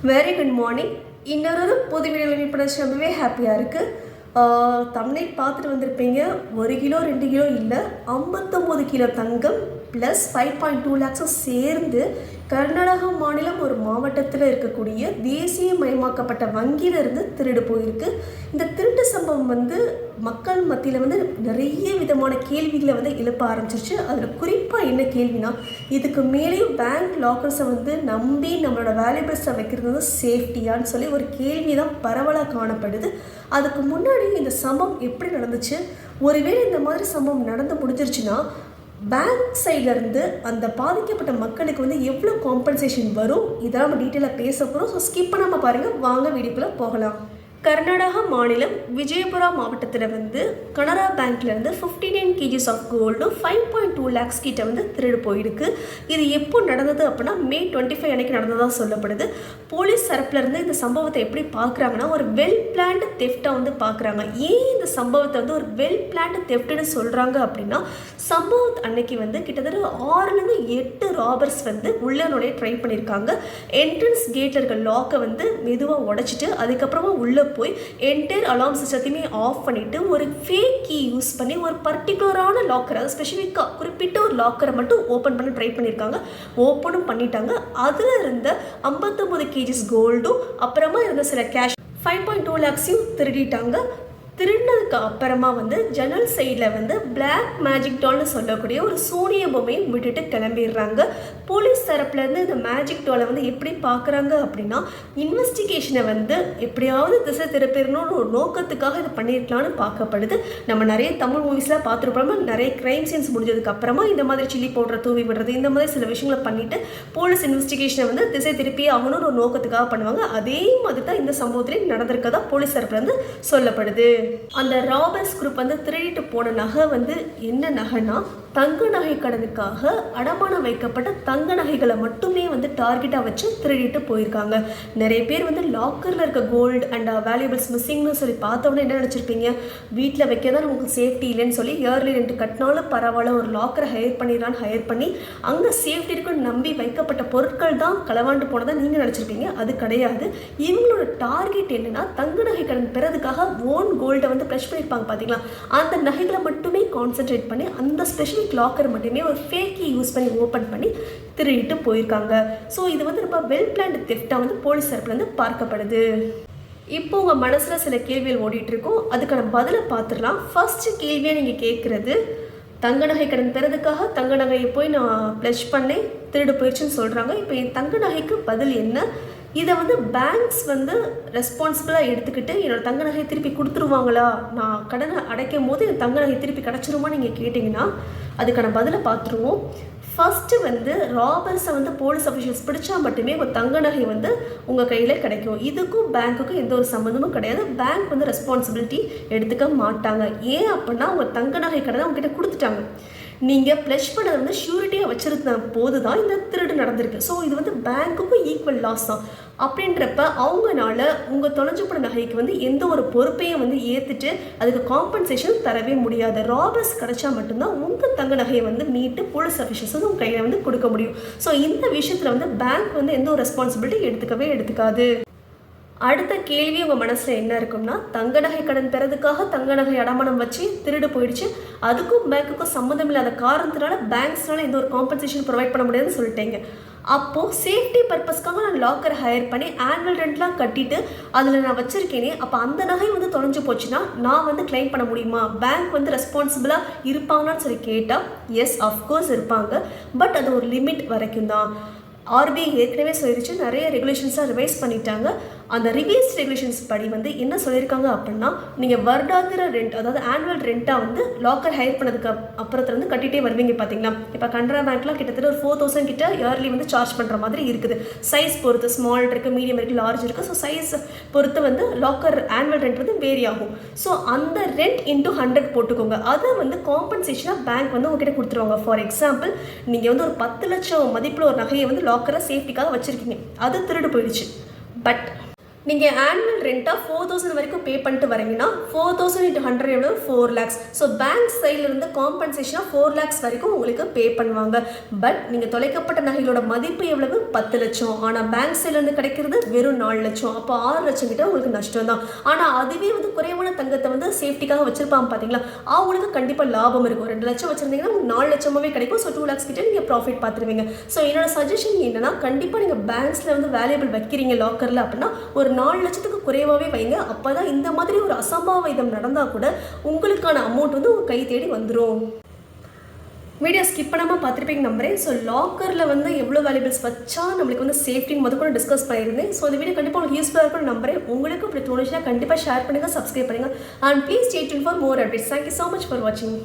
Very good morning. இன்னொரு புது வீடியோவில் மீட் பண்ண ரொம்பவே ஹாப்பியாக இருக்குது. தமிழில் பார்த்துட்டு வந்திருப்பீங்க. 1 கிலோ 2 கிலோ இல்லை, 59 கிலோ தங்கம் ப்ளஸ் 5.2 lakhs சேர்ந்து கர்நாடகா மாநிலம் ஒரு மாவட்டத்தில் இருக்கக்கூடிய தேசியமயமாக்கப்பட்ட வங்கியிலிருந்து திருடு போயிருக்கு. இந்த திருட்டு சம்பவம் மக்கள் மத்தியில் நிறைய விதமான கேள்விகளை எழுப்ப ஆரம்பிச்சிருச்சு. அதில் குறிப்பாக என்ன கேள்வினா, இதுக்கு மேலேயும் பேங்க் லாக்கர்ஸை நம்பி நம்மளோட வேல்யூபிள்ஸை வைக்கிறது சேஃப்டியான்னு சொல்லி ஒரு கேள்வி தான் பரவலாக காணப்படுது. அதுக்கு முன்னாடி இந்த சம்பவம் எப்படி நடந்துச்சு, ஒருவேளை இந்த மாதிரி சம்பவம் நடந்து முடிஞ்சிருச்சுன்னா பேங்க் சைட்லேருந்து அந்த பாதிக்கப்பட்ட மக்களுக்கு எவ்வளோ காம்பன்சேஷன் வரும், இதெல்லாம் நம்ம டீட்டெயிலாக பேச போகிறோம். ஸோ ஸ்கிப் பண்ணாமல் பாருங்கள், வாங்க வீடியோக்குள்ளே போகலாம். கர்நாடகா மாநிலம் விஜயபுரா மாவட்டத்தில் கனரா பேங்க்லேருந்து 59 kgs ஆஃப் கோல்டு 5.2 lakhs கிட்ட திருடு போயிருக்கு. இது எப்போ நடந்தது அப்படின்னா May 25 அன்னைக்கு நடந்ததாக சொல்லப்படுது. போலீஸ் தரப்புலேருந்து இந்த சம்பவத்தை எப்படி பார்க்குறாங்கன்னா, ஒரு வெல் பிளான்டு தெஃப்டாக பார்க்குறாங்க. ஏன் இந்த சம்பவத்தை ஒரு வெல் பிளான்டு தெஃப்ட்னு சொல்கிறாங்க அப்படின்னா, சம்பவத்து அன்னைக்கு கிட்டத்தட்ட 6லேருந்து 8 ராபர்ஸ் உள்ளே நுழைய ட்ரை பண்ணியிருக்காங்க. என்ட்ரன்ஸ் கேட்டில் இருக்க லாக்கை மெதுவாக உடைச்சிட்டு அதுக்கப்புறமா உள்ளே போய் என்டையர் அலார்ம் சிஸ்டத்தையுமே ஆஃப் பண்ணிவிட்டு ஒரு ஃபேக் கீ யூஸ் பண்ணி ஒரு பர்டிகுலரான லாக்கரை, அது ஸ்பெசிஃபிக்காக குறிப்பிட்ட ஒரு லாக்கரை மட்டும் ஓப்பன் பண்ண ட்ரை பண்ணியிருக்காங்க. ஓப்பனும் பண்ணிட்டாங்க. அதில் இருந்த 59 kgs கோல்டும் அப்புறமா இருந்த சில கேஷ் 5.2 lakhs திருடிட்டாங்க. திருடினதுக்கு அப்புறமா ஜன்னல் சைடில் பிளாக் மேஜிக் டால்னு சொல்லக்கூடிய ஒரு சூனிய பொம்மையை விட்டுட்டு கிளம்பிடுறாங்க. போலீஸ் தரப்புலேருந்து இந்த மேஜிக் டாலை எப்படி பார்க்குறாங்க அப்படின்னா, இன்வெஸ்டிகேஷனை எப்படியாவது திசை திருப்பிடணும்னு ஒரு நோக்கத்துக்காக இதை பண்ணியிருக்கலான்னு பார்க்கப்படுது. நம்ம நிறைய தமிழ் மூவிஸ்லாம் பார்த்துருப்போம். நிறைய க்ரைம் சீன்ஸ் முடிஞ்சதுக்கு அப்புறமா இந்த மாதிரி சில்லி பவுடரை தூவி விடுறது, இந்த மாதிரி சில விஷயங்களை பண்ணிவிட்டு போலீஸ் இன்வெஸ்டிகேஷனை திசை திருப்பி ஆகணும்னு ஒரு நோக்கத்துக்காக பண்ணுவாங்க. அதே மாதிரி தான் இந்த சம்பவத்திலே நடந்திருக்கதா போலீஸ் தரப்புலேருந்து சொல்லப்படுது. அந்த ராபர்ஸ் குரூப் திருடிட்டு போன நகை என்ன நகைனா, தங்க நகை கடனுக்காக அடமானம் வைக்கப்பட்ட தங்க நகைகளை மட்டுமே டார்கெட்டாக வச்சு திருடிட்டு போயிருக்காங்க. நிறைய பேர் லாக்கரில் இருக்க கோல்டு அண்ட் வேல்யூபிள்ஸ் மிஸ்ஸிங்னு சொல்லி பார்த்தோன்னே என்ன நினச்சிருப்பீங்க, வீட்டில் வைக்க தான் நமக்கு சேஃப்டி இல்லைன்னு சொல்லி இயர்லி ரெண்ட் கட்டினாலும் பரவாயில்ல, ஒரு லாக்கரை ஹையர் பண்ணி அங்கே சேஃப்டி இருக்குன்னு நம்பி வைக்கப்பட்ட பொருட்கள் தான் களவாண்டு போனதை நீங்கள் நினச்சிருப்பீங்க. அது கிடையாது. இவங்களோட டார்கெட் என்னன்னா, தங்க நகை கடன் பெறதுக்காக ஓன் கோல்டை ப்ளஷ் பண்ணியிருப்பாங்க பார்த்தீங்களா, அந்த நகைகளை மட்டுமே கான்சென்ட்ரேட் பண்ணி அந்த ஸ்பெஷல் லாக்கர் மட்டுமே ஒரு ஃபேக்கி யூஸ் பண்ணி ஓப்பன் பண்ணி திருடிட்டு போயிருக்காங்க. ஸோ இது ரொம்ப வெல் பிளான்டு தெஃப்டாக போலீஸ் தரப்புலேருந்து பார்க்கப்படுது. இப்போ உங்கள் மனசில் சில கேள்விகள் ஓடிட்டு இருக்கும், அதுக்கான பதிலை பார்த்துடலாம். ஃபர்ஸ்ட் கேள்வியாக நீங்கள் கேட்குறது, தங்க நகை கடன் பெறதுக்காக தங்க நகையை போய் நான் ப்ளஷ் பண்ணேன், திருடு போயிடுச்சுன்னு சொல்கிறாங்க. இப்போ என் தங்க நகைக்கு பதில் என்ன? இதை பேங்க்ஸ் ரெஸ்பான்சிபிளாக எடுத்துக்கிட்டு என்னோடய தங்க நகையை திருப்பி கொடுத்துருவாங்களா, நான் கடனை அடைக்கும் போது என் தங்க நகை திருப்பி கிடச்சிருமா நீங்கள் கேட்டிங்கன்னா அதுக்கான பதிலை பார்த்துருவோம். ஃபஸ்ட்டு ராபர்ஸை போலீஸ் அஃபிஷியல்ஸ் பிடிச்சா மட்டுமே ஒரு தங்க நகை உங்கள் கையில் கிடைக்கும். இதுக்கும் பேங்க்குக்கும் எந்த ஒரு சம்மந்தமும் கிடையாது. பேங்க் ரெஸ்பான்சிபிலிட்டி எடுத்துக்க மாட்டாங்க. ஏன் அப்படின்னா, உங்கள் தங்க நகை கடனை உங்ககிட்ட கொடுத்துட்டாங்க, நீங்கள் ப்ளஷ் பண்ணதை ஷூரிட்டியாக வச்சுருந்த போது தான் இந்த திருடு நடந்திருக்கு. ஸோ இது பேங்க்குக்கும் ஈக்குவல் லாஸ் தான். அப்படின்றப்ப அவங்களால உங்கள் தொலைஞ்சு போன நகைக்கு எந்த ஒரு பொறுப்பையும் ஏற்றுட்டு அதுக்கு காம்பன்சேஷன் தரவே முடியாது. ராபர்ஸ் கிடைச்சா மட்டும்தான் உங்கள் தங்க நகையை மீட்டு போலீஸ் அஃபிஷியல்ஸ் உங்கள் கையில் கொடுக்க முடியும். ஸோ இந்த விஷயத்தில் பேங்க் எந்த ஒரு ரெஸ்பான்சிபிலிட்டி எடுத்துக்காது. அடுத்த கேள்வி உங்கள் மனசில் என்ன இருக்கும்னா, தங்க நகை கடன் பெறதுக்காக தங்க நகை அடமானம் வச்சு திருடு போயிடுச்சு, அதுக்கும் பேங்க்குக்கும் சம்மந்தம் இல்லாத காரணத்தினால பேங்க்ஸ்னால எந்த ஒரு காம்பன்சேஷன் ப்ரொவைட் பண்ண முடியாதுன்னு சொல்லிட்டேங்க. அப்போது சேஃப்டி பர்பஸ்க்காக நான் லாக்கரை ஹையர் பண்ணி ஆனுவல் ரெண்ட்லாம் கட்டிட்டு அதில் நான் வச்சுருக்கேனே, அப்போ அந்த நகை தொலைஞ்சு போச்சுன்னா நான் கிளைம் பண்ண முடியுமா, பேங்க் ரெஸ்பான்சிபிளாக இருப்பாங்கன்னு சொல்லி கேட்டால் எஸ், அஃப்கோர்ஸ் இருப்பாங்க. பட் அது ஒரு லிமிட் வரைக்கும் தான். ஆர்பிஐ ஏற்கனவே சொல்லிடுச்சு, நிறைய ரெகுலேஷன்ஸாக ரிவைஸ் பண்ணிட்டாங்க. அந்த ரிவைஸ் ரெகுலேஷன்ஸ் படி என்ன சொல்லியிருக்காங்க அப்படின்னா, நீங்கள் வருடாந்திர ரெண்ட், அதாவது ஆனுவல் ரெண்ட்டாக லாக்கர் ஹையர் பண்ணதுக்கு அப்புறத்துல கட்டிகிட்டே வருவீங்க பார்த்தீங்களா. இப்போ கனரா பேங்க்லாம் கிட்டத்தட்ட ஒரு 4,000 கிட்ட இயர்லி சார்ஜ் பண்ணுற மாதிரி இருக்குது. சைஸ் பொறுத்து ஸ்மால் இருக்குது, மீடியம் இருக்குது, லார்ஜ் இருக்குது. ஸோ சைஸ் பொறுத்து லாக்கர் ஆனுவல் ரெண்ட் வேரி ஆகும். ஸோ அந்த ரெண்ட் இன்ட்டு 100 போட்டுக்கோங்க. அதை காம்பன்சேஷனாக பேங்க் உங்ககிட்ட கொடுத்துருவாங்க. ஃபார் எக்ஸாம்பிள், நீங்கள் ஒரு 10 லட்சம் மதிப்பில் ஒரு நகையை லாக்கரை சேஃப்டிக்காக வச்சுருக்கீங்க, அது திருடு போயிடுச்சு. பட் நீங்கள் ஆனுவல் ரெண்ட்டாக 4000 வரைக்கும் பே பண்ணிட்டு வரீங்கன்னா 4000 × 100 எவ்வளோ 4 lakhs. ஸோ பேங்க் சைட்லேருந்து காம்பன்சேஷனாக 4 lakhs வரைக்கும் உங்களுக்கு பே பண்ணுவாங்க. பட் நீங்கள் தொலைக்கப்பட்ட நகைகளோட மதிப்பு எவ்வளவு 10 லட்சம். ஆனால் பேங்க் சைட்லேருந்து கிடைக்கிறது வெறும் 4 லட்சம். அப்போ 6 லட்சம் கிட்ட உங்களுக்கு நஷ்டம் தான். ஆனால் அதுவே வந்து குறைவான தங்கத்தை வந்து சேஃப்டிக்காக வச்சிருப்பாங்க பார்த்தீங்களா, அவங்களுக்கு கண்டிப்பாக லாபம் இருக்கும். 2 லட்சம் வச்சிருந்தீங்கன்னா 4 லட்சமாகவே கிடைக்கும். ஸோ 2 lakhs கிட்ட நீங்கள் ப்ராஃபிட் பார்த்துருவீங்க. ஸோ என்னோட சஜஷன் என்னன்னா, கண்டிப்பாக நீங்கள் பேங்க்ஸில் வந்து வேல்யூபிள் வைக்கிறீங்க லாக்கரில் அப்படின்னா ஒரு 4 லட்சத்துக்கு குறைவாகவே வைங்க. அப்போ தான் இந்த மாதிரி ஒரு அசம்பாவிதம் நடந்தால் கூட உங்களுக்கான அமௌண்ட் வந்து உங்கள் கை தேடி வந்துடும். வீடியோ ஸ்கிப் பண்ணாமல் பார்த்துருப்பீங்க நம்புறேன். ஸோ லாக்கரில் வந்து எவ்வளோ வேல்யூபிள்ஸ் வச்சா நம்மளுக்கு வந்து சேஃப்டின்னு கூட டிஸ்கஸ் பண்ணியிருந்தேன். ஸோ இந்த வீடியோ கண்டிப்பாக உங்களுக்கு யூஸ்ஃபுல்லாக இருக்கும்னு நம்புறேன். உங்களுக்கு அப்படி தோணுச்சுன்னா கண்டிப்பாக ஷேர் பண்ணுங்கள், சப்ஸ்கிரைப் பண்ணுங்கள். And please stay tune for more updates. Thank you so much for வாட்சிங்.